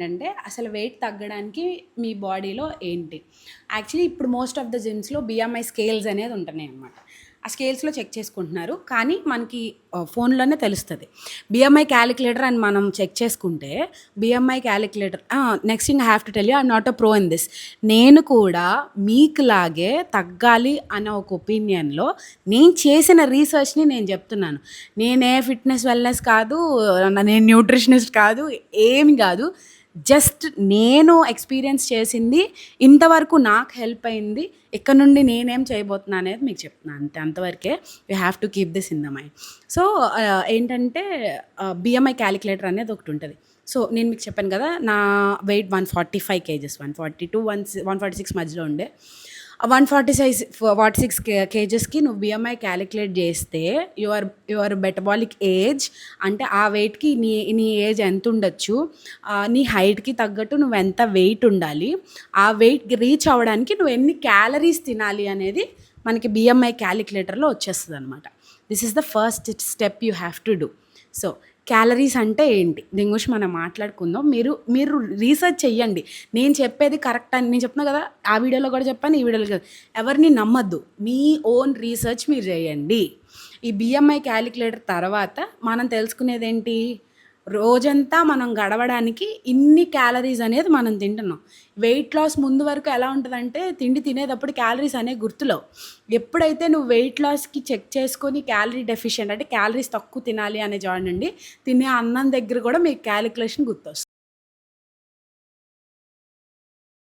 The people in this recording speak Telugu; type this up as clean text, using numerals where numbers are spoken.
అంటే అసలు వెయిట్ తగ్గడానికి మీ బాడీలో ఏంటి? యాక్చువల్లీ ఇప్పుడు మోస్ట్ ఆఫ్ ద జిమ్స్‌లో బిఎంఐ స్కేల్స్ అనేది ఉంటున్నాయి అన్నమాట. ఆ స్కేల్స్‌లో చెక్ చేసుకుంటున్నారు. కానీ మనకి ఫోన్‌లోనే తెలుస్తది. బిఎంఐ క్యాలిక్యులేటర్ అని మనం చెక్ చేసుకుంటే BMI calculator next thing I have to tell you I am not a pro in this. నేను కూడా మీకులాగే తగ్గాలి అనే ఒక ఒపీనియన్‌లో నేను చేసిన రీసెర్చ్‌ని నేను చెప్తున్నాను. నేనే ఫిట్‌నెస్, వెల్‌నెస్ కాదు, నేను న్యూట్రిషనిస్ట్ కాదు, ఏమి కాదు. జస్ట్ నేను ఎక్స్పీరియన్స్ చేసింది, ఇంతవరకు నాకు హెల్ప్ అయింది, ఇక్కడ నుండి నేనేం చేయబోతున్నా అనేది మీకు చెప్తున్నాను అంతే. అంతవరకే. You have to keep this in the mind. So ఏంటంటే బిఎంఐ క్యాలిక్యులేటర్ అనేది ఒకటి ఉంటుంది. సో నేను మీకు చెప్పాను కదా, నా వెయిట్ 145 కేజెస్, 146 మధ్యలో ఉండే. 146 కేజెస్కి నువ్వు బిఎంఐ క్యాలిక్యులేట్ చేస్తే యువర్ మెటబాలిక్ ఏజ్, అంటే ఆ వెయిట్కి నీ ఏజ్ ఎంత ఉండొచ్చు, నీ హైట్కి తగ్గట్టు నువ్వు ఎంత వెయిట్ ఉండాలి, ఆ వెయిట్ రీచ్ అవ్వడానికి నువ్వు ఎన్ని క్యాలరీస్ తినాలి అనేది మనకి బిఎంఐ క్యాలిక్యులేటర్లో వచ్చేస్తుంది అనమాట. This is the first step you have to do. So calories అంటే ఏంటి, దీని గురించి మనం మాట్లాడుకుందాం. మీరు రీసెర్చ్ చెయ్యండి. నేను చెప్పేది కరెక్ట్ అని నేను చెప్తున్నా కదా, ఆ వీడియోలో కూడా చెప్పాను, ఈ వీడియోలో కదా. ఎవరిని నమ్మద్దు, మీ ఓన్ రీసెర్చ్ మీరు చేయండి. ఈ బిఎంఐ క్యాలిక్యులేటర్ తర్వాత మనం తెలుసుకునేది ఏంటి, రోజంతా మనం గడవడానికి ఇన్ని క్యాలరీస్ అనేది మనం తింటున్నాం. వెయిట్ లాస్ ముందు వరకు ఎలా ఉంటుందంటే, తిండి తినేటప్పుడు క్యాలరీస్ అనేవి గుర్తులేవు. ఎప్పుడైతే నువ్వు వెయిట్ లాస్కి చెక్ చేసుకొని క్యాలరీ డెఫిషియెంట్, అంటే క్యాలరీస్ తక్కువ తినాలి అనే జాయిన్ అండి, తినే అన్నం దగ్గర కూడా మీకు క్యాలిక్యులేషన్ గుర్తొస్తుంది.